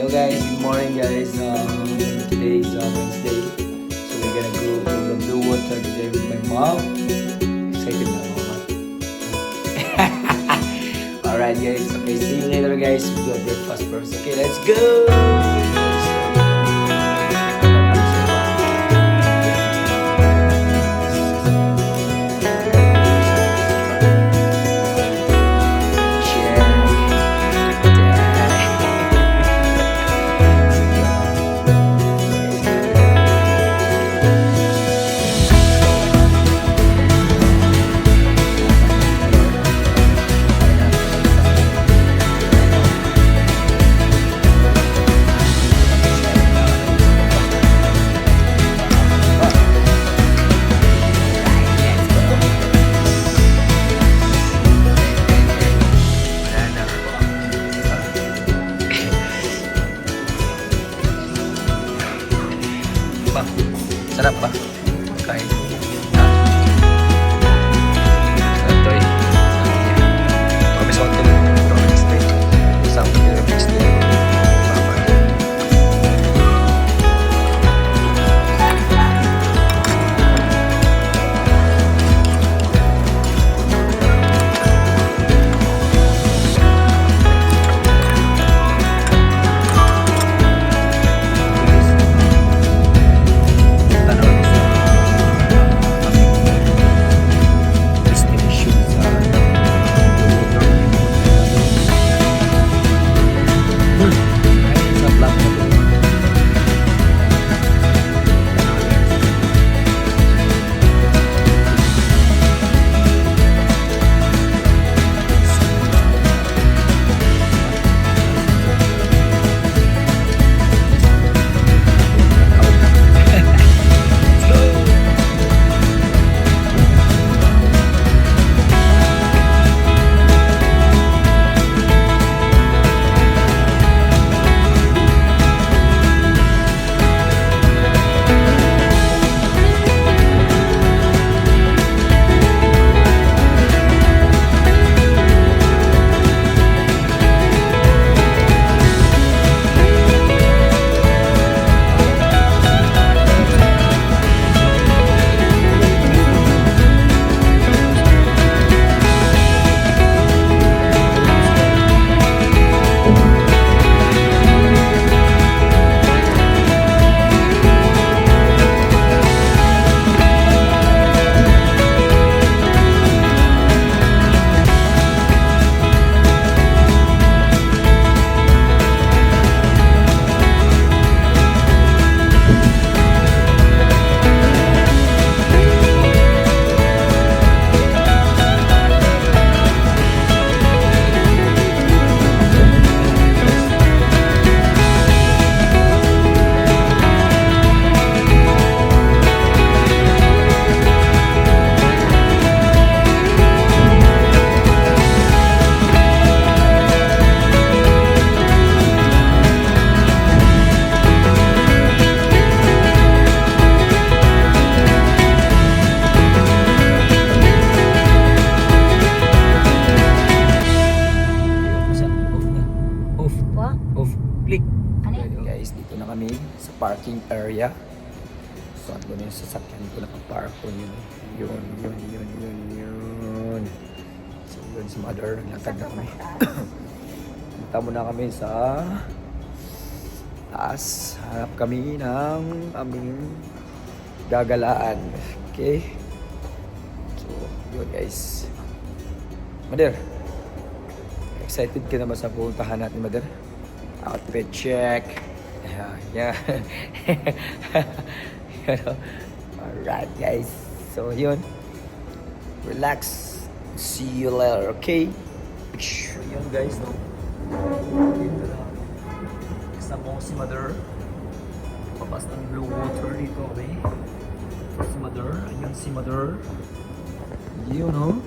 Yo guys, good morning guys. Today is Wednesday. So we're gonna go to the Blue Water today with my mom. Excited na mama. Alright guys, okay, see you later guys. We'll do a breakfast first. Okay, let's go! Sarap ba? Kain. Ito eh. Kami sa hotel. Kami sa stay. Isang hotel stay. Dito na kami sa parking area. So, ano na yung sasakyan ko nakapark ko yun. Yun. So, yun si mother. Naglakad na kami. Punta muna kami sa taas. Hanap kami ng aming gagalaan. Okay? So, yun guys. Mother, excited ka na ba sa pupuntahan natin, mother? Outfit check. Yeah. Alright guys. So yun. Relax. See you later, okay? Yun guys, no? Dito na. Kasama ko si mother. Papas ng Blue Water dito, okay? Si mother. Ayun si mother. Yun, no?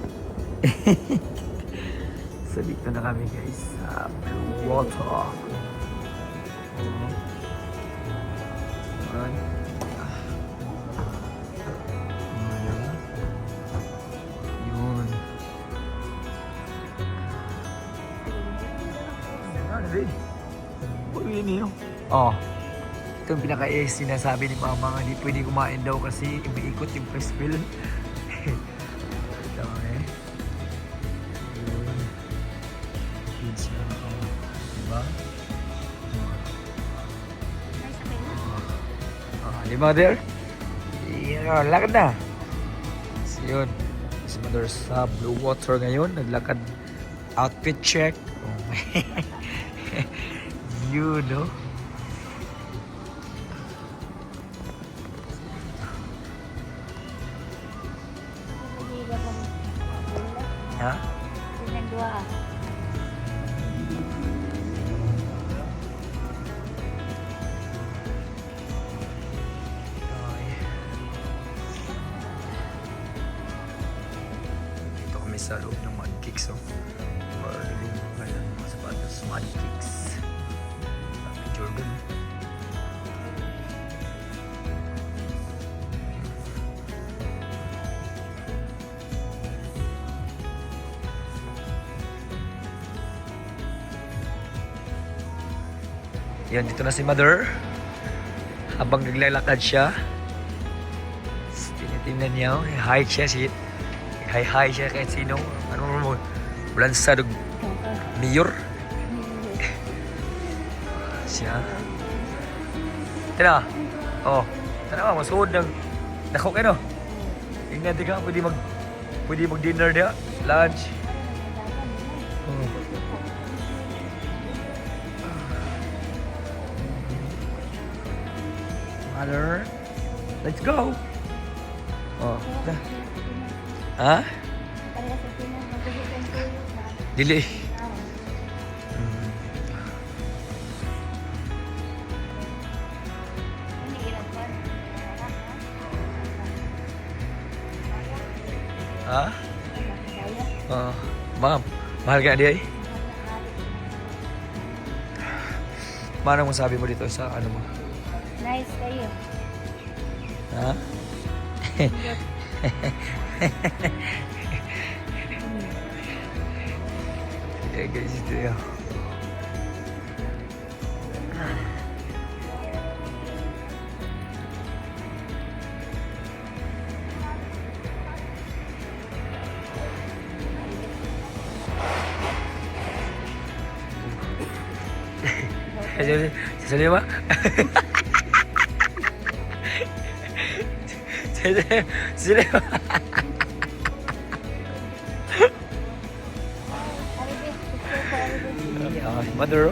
So dito na kami guys sa Blue Water. Yun. Uy, no? Oh. Ito yung sinasabi ni mama nga, hindi pwede kumain daw kasi umiikot yung festival. Ito eh. Yun. Kids na ako. Diba? Di mother? Yeah, lakad na. So yun. Si mother sa Blue Water ngayon. Naglakad. Outfit check. Oh my. You know. Ha? Tingnan dua. Dito kami sa loob ng Mud Kicks. Oh. Or mga sapatos, Mud Kicks. Jordan. Yan, dito na si Mother. Habang naglalakad siya. Tinitingnan niya. Hi siya. Hi siya kahit sino. Ano mo? Bulansad. Mayor. Siya. Tara. Oh. Tara ba? Masuod ng nakok ano? Ingnan ka. Pwede mag-dinner dia. Lunch. Mother, let's go. Oh, dah. Ha? Dili. Ha? Oh, ma'am, mahal ka dia. Mana mo sabi mo dito sa ano mo? Nice kayo. Ha? Yeah, guys, ito yun. Sali ba? Sila. Mother.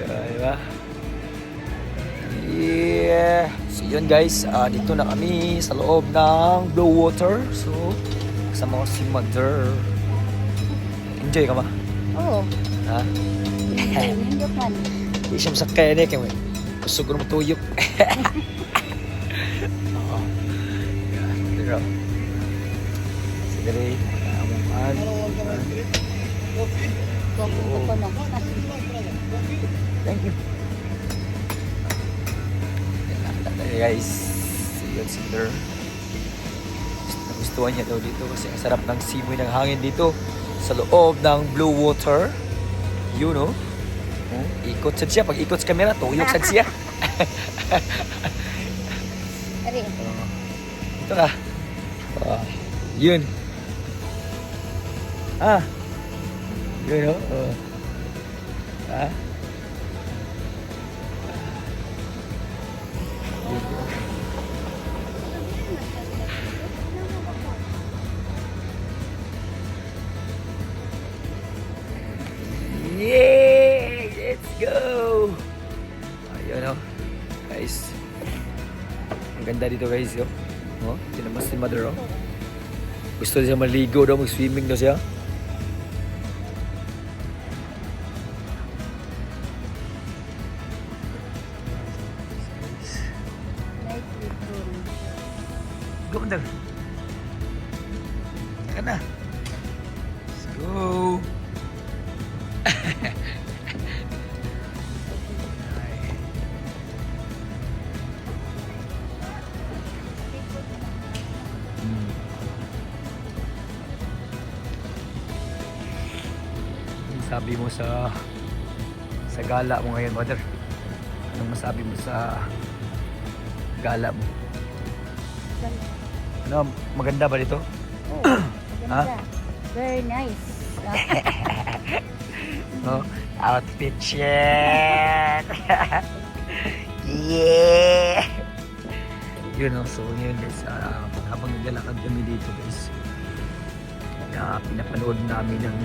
Diba? Yeah. So yun guys, dito na kami sa loob ng Blue Water. So, kasama ko si Mother. Enjoy ka ba? Oo. Ha? Hindi man. Hindi siya masakay na kaya gusto ko na matuyok. Oo. Pero, sigari, amukan. Thank you. Guys, see you later. Nagustuhan niya daw dito kasi ang sarap ng simoy ng hangin dito sa loob ng Blue Water. You know? Ikot sad siya. Pag ikot sa camera, tuyok sad siya. Ari. Ito ka. Yun. Yun, no? Yeah! Let's go! Ayun, guys. Ang ganda dito, guys, yo. Tinamas si Mother, Gusto siya maligo daw, mag-swimming daw siya. Go, Mother. Saka na. Let's go. masabi mo sa gala mo ngayon, mother? Anong masabi mo sa gala mo? Ano, maganda ba dito? Oh, Ha? maganda. Very nice. Oh, outfit check! Yeah! Yun know, so yun guys, habang naglalakad kami dito guys, pinapanood namin ang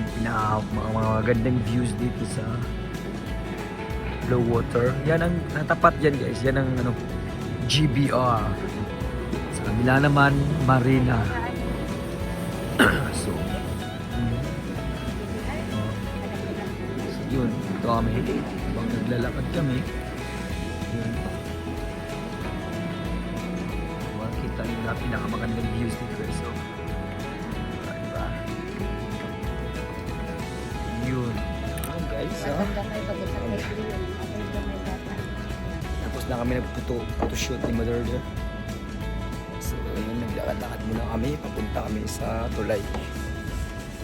mga gandang views dito sa Blue Water. Yan ang natapat yan guys, yan ang ano, GBR. Sa kabila naman, Marina. So, so yun, ito kami. Habang naglalakad kami, yun. Makikita nila pinakamagandang views dito guys. So, diba? Yun. Ayun guys, Maganda kayo pag sa kay Leon. Ako yung may bata. tapos na kami nagphoto-shoot ni Mother there. So, yun, naglakad-lakad muna kami. Papunta kami sa Tulay.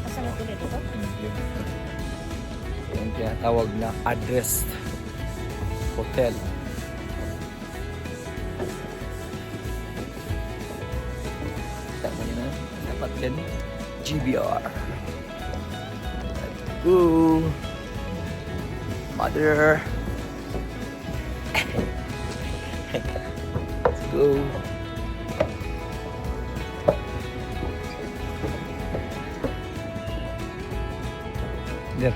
Asa mo tuloy dito? Yun. Yung tinatawag na Address Hotel. Tama nyo na. Dapat yan. GBR. Let's go. Mother. Let's go. There.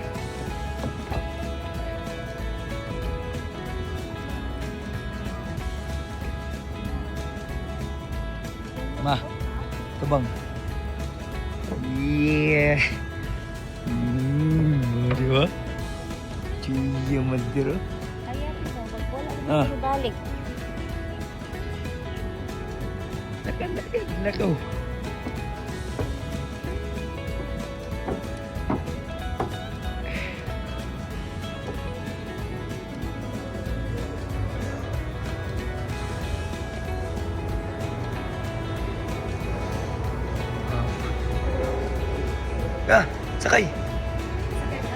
Ma, ito bang? Yeah. Di ba? Chuyo madiro. Kaya ito, pag wala Ah. mo balik. Nakaw. Sakay.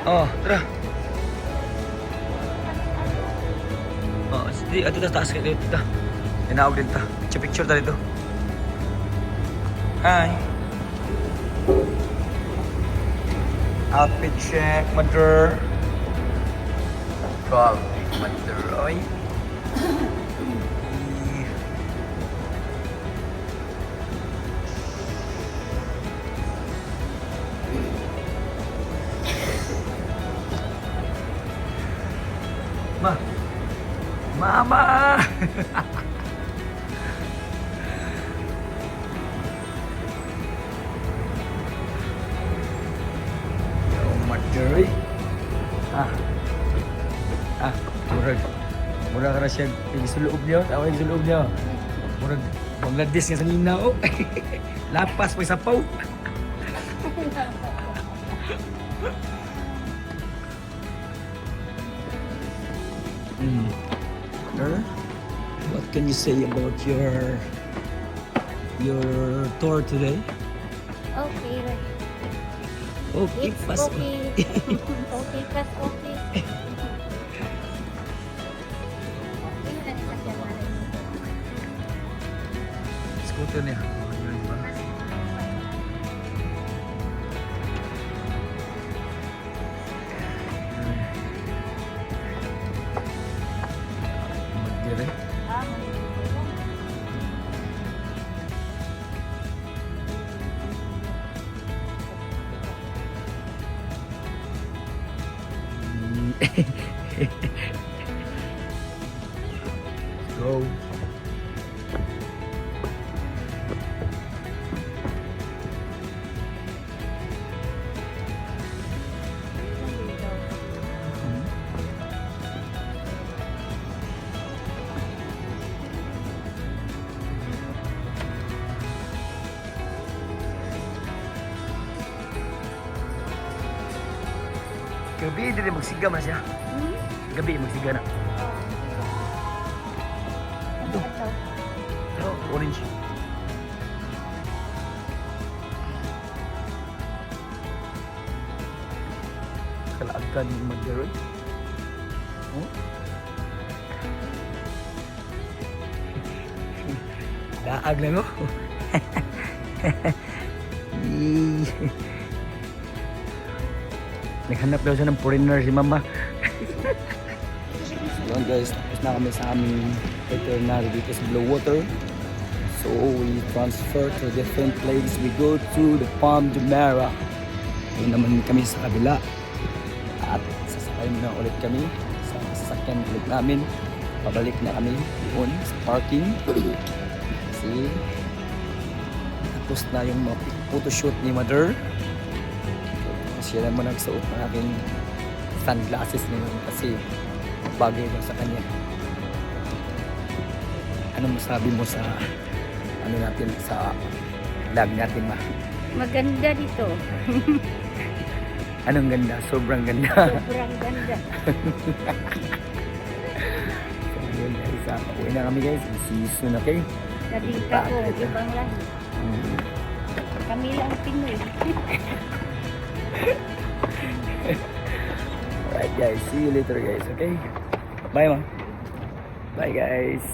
Oh, tara. Oh, di ato ta taas kayo dito. Tinawag din ta. Picture ta dito. Hi. Outfit check, Mother. Wow, Mother, oy. Ma. Mama. Yo, Mother. Murag ka na siya isuloob niyo. Tawag isuloob niyo. Murag Bangladesh nga sa ninaw. Lapas pa sapaw. Sir, what can you say about your tour today? Okay, right. Okay, It's pas. okay. Okay, pas okay. Okay na ni sakyan na rin. Scooter niya. Oh, yun ba? Magdire. Ah, manipula. Go. Gabi, hindi magsiga man siya. Hmm? Gabi, magsiga na. Ano ito? Oh, orange. kalaagan ng magdaroon. Oh? Daag lang oh. Naghanap daw siya ng foreigner si mama. Yun guys, tapos na kami sa aming veterinary dito sa Blue Water. So we transfer to different place. We go to the Palm Jumeirah. Yun naman kami sa kabila. At sasakay na ulit kami sa sasakyan ulit namin. Pabalik na kami doon sa parking. Kasi tapos na yung mga photoshoot ni Mother. Siya naman nagsuot ng aking sunglasses ngayon kasi bagay daw sa kanya. Ano masabi mo sa ano natin sa vlog natin ma? Maganda dito. Anong ganda? Sobrang ganda. Sobrang ganda. So yun guys, uwi na kami guys. See you soon, okay? Nabita ko, ibang lahi. Kami lang Pinoy. Alright guys, see you later guys, okay? Bye ma. Bye guys.